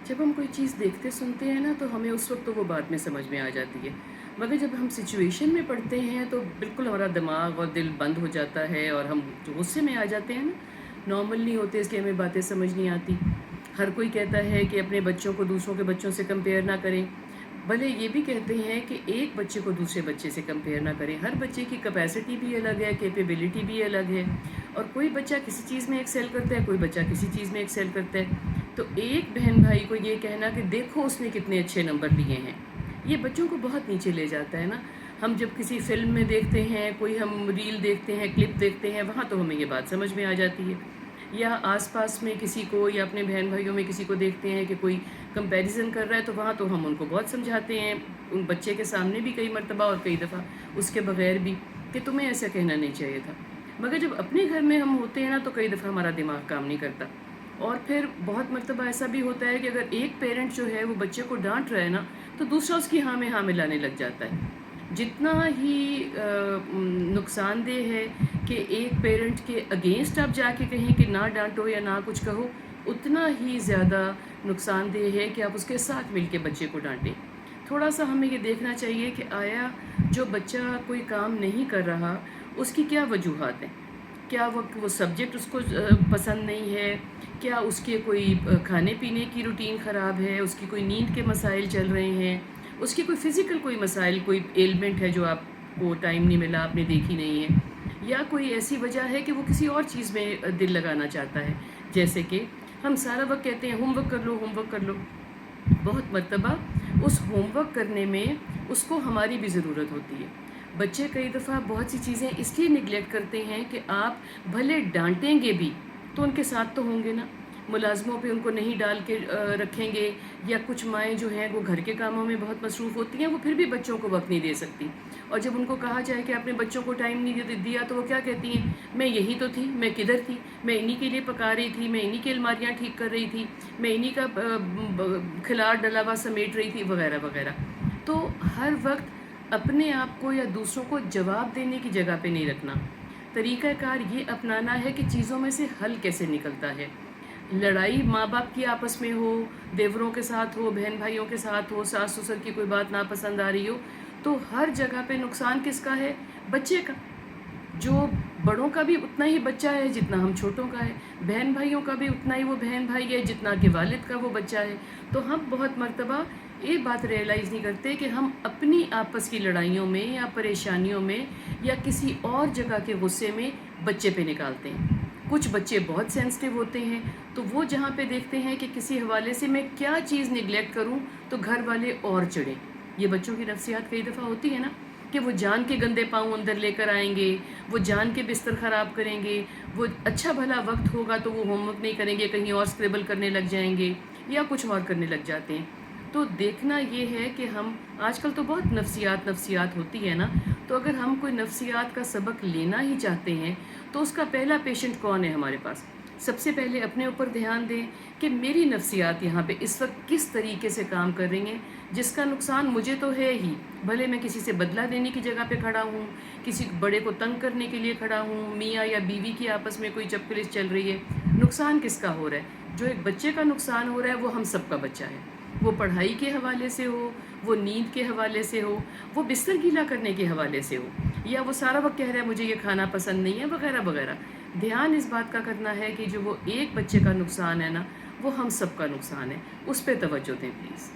जब हम कोई चीज़ देखते सुनते हैं ना तो हमें उस वक्त तो वो बाद में समझ में आ जाती है, मगर जब हम सिचुएशन में पढ़ते हैं तो बिल्कुल हमारा दिमाग और दिल बंद हो जाता है और हम जो गुस्से में आ जाते हैं ना, नॉर्मल नहीं होते, इसलिए हमें बातें समझ नहीं आती। हर कोई कहता है कि अपने बच्चों को दूसरों के बच्चों से कंपेयर ना करें। भले ये भी कहते हैं कि एक बच्चे को दूसरे बच्चे से कंपेयर ना करें। हर बच्चे की कैपेसिटी भी अलग है, कैपेबिलिटी भी अलग है, और कोई बच्चा किसी चीज़ में एक्सेल करता है, कोई बच्चा किसी चीज़ में एक्सेल करता है। तो एक बहन भाई को ये कहना कि देखो उसने कितने अच्छे नंबर लिए हैं, ये बच्चों को बहुत नीचे ले जाता है ना। हम जब किसी फिल्म में देखते हैं, कोई हम रील देखते हैं, क्लिप देखते हैं, वहाँ तो हमें ये बात समझ में आ जाती है। या आसपास में किसी को या अपने बहन भाइयों में किसी को देखते हैं कि कोई कंपैरिजन कर रहा है, तो वहाँ तो हम उनको बहुत समझाते हैं, उन बच्चे के सामने भी कई मर्तबा और कई दफ़ा उसके बगैर भी, कि तुम्हें ऐसा कहना नहीं चाहिए था। मगर जब अपने घर में हम होते हैं ना तो कई दफ़ा हमारा दिमाग काम नहीं करता। और फिर बहुत मर्तबा ऐसा भी होता है कि अगर एक पेरेंट जो है वो बच्चे को डांट रहा है ना, तो दूसरा उसकी हाँ में हाँ मिलाने लग जाता है। जितना ही नुकसानदेह है कि एक पेरेंट के अगेंस्ट आप जाके कहें कि ना डांटो या ना कुछ कहो, उतना ही ज़्यादा नुकसानदेह है कि आप उसके साथ मिल के बच्चे को डांटें। थोड़ा सा हमें ये देखना चाहिए कि आया जो बच्चा कोई काम नहीं कर रहा, उसकी क्या वजूहात हैं। क्या वो सब्जेक्ट उसको पसंद नहीं है, क्या उसके कोई खाने पीने की रूटीन ख़राब है, उसकी कोई नींद के मसाइल चल रहे हैं, उसकी कोई फ़िज़िकल कोई मसाइल, कोई एलिमेंट है जो आपको टाइम नहीं मिला, आपने देखी नहीं है, या कोई ऐसी वजह है कि वो किसी और चीज़ में दिल लगाना चाहता है। जैसे कि हम सारा वक्त कहते हैं होमवर्क कर लो, होमवर्क कर लो। बहुत मर्तबा उस होमवर्क करने में उसको हमारी भी ज़रूरत होती है। बच्चे कई दफ़ा बहुत सी चीज़ें इसलिए निगलेक्ट करते हैं कि आप भले डांटेंगे भी तो उनके साथ तो होंगे ना, मुलाजमों पे उनको नहीं डाल के रखेंगे, या कुछ माएँ जो हैं वो घर के कामों में बहुत मसरूफ़ होती हैं, वो फिर भी बच्चों को वक्त नहीं दे सकती। और जब उनको कहा जाए कि आपने बच्चों को टाइम नहीं दिया, तो वो क्या कहती हैं, मैं यही तो थी, मैं किधर थी, मैं इन्हीं के लिए पका रही थी, मैं इन्हीं की अलमारियाँ ठीक कर रही थी, मैं इन्हीं का खिलाड़ डला हुआ समेट रही थी, वगैरह वगैरह। तो हर वक्त अपने आप को या दूसरों को जवाब देने की जगह पे नहीं रखना। तरीक़ाकार ये अपनाना है कि चीज़ों में से हल कैसे निकलता है। लड़ाई माँ बाप की आपस में हो, देवरों के साथ हो, बहन भाइयों के साथ हो, सास ससुर की कोई बात नापसंद आ रही हो, तो हर जगह पे नुकसान किसका है? बच्चे का। जो बड़ों का भी उतना ही बच्चा है जितना हम छोटों का है, बहन भाइयों का भी उतना ही वो बहन भाई है जितना कि वालिद का वो बच्चा है। तो हम बहुत मर्तबा ये बात रियलाइज़ नहीं करते कि हम अपनी आपस की लड़ाइयों में या परेशानियों में या किसी और जगह के गुस्से में बच्चे पे निकालते हैं। कुछ बच्चे बहुत सेंसिटिव होते हैं, तो वो जहाँ पे देखते हैं कि किसी हवाले से मैं क्या चीज़ निगलेक्ट करूँ तो घर वाले और चिढ़ें। ये बच्चों की नफ्सियात कई दफ़ा होती है ना, कि वो जान के गंदे पाँव अंदर लेकर आएंगे, वो जान के बिस्तर ख़राब करेंगे, वो अच्छा भला वक्त होगा तो वो होमवर्क नहीं करेंगे, कहीं और स्क्रिबल करने लग जाएंगे या कुछ और करने लग जाते हैं। तो देखना ये है कि हम आजकल तो बहुत नफ्सियात होती है ना, तो अगर हम कोई नफ्सियात का सबक लेना ही चाहते हैं तो उसका पहला पेशेंट कौन है हमारे पास। सबसे पहले अपने ऊपर ध्यान दें कि मेरी नफ्सियात यहाँ पे इस वक्त किस तरीके से काम कर रही हैं, जिसका नुकसान मुझे तो है ही। भले मैं किसी से बदला लेने की जगह पे खड़ा हूँ, किसी बड़े को तंग करने के लिए खड़ा हूँ, मियाँ या बीवी की आपस में कोई चपकलिश चल रही है, नुकसान किसका हो रहा है? जो एक बच्चे का नुकसान हो रहा है वो हम सबका बच्चा है। वो पढ़ाई के हवाले से हो, वो नींद के हवाले से हो, वो बिस्तर गीला करने के हवाले से हो, या वो सारा वक्त कह रहा है मुझे ये खाना पसंद नहीं है, वगैरह वगैरह। ध्यान इस बात का करना है कि जो वो एक बच्चे का नुकसान है ना, वो हम सबका नुकसान है। उस पर तवज्जो दें प्लीज़।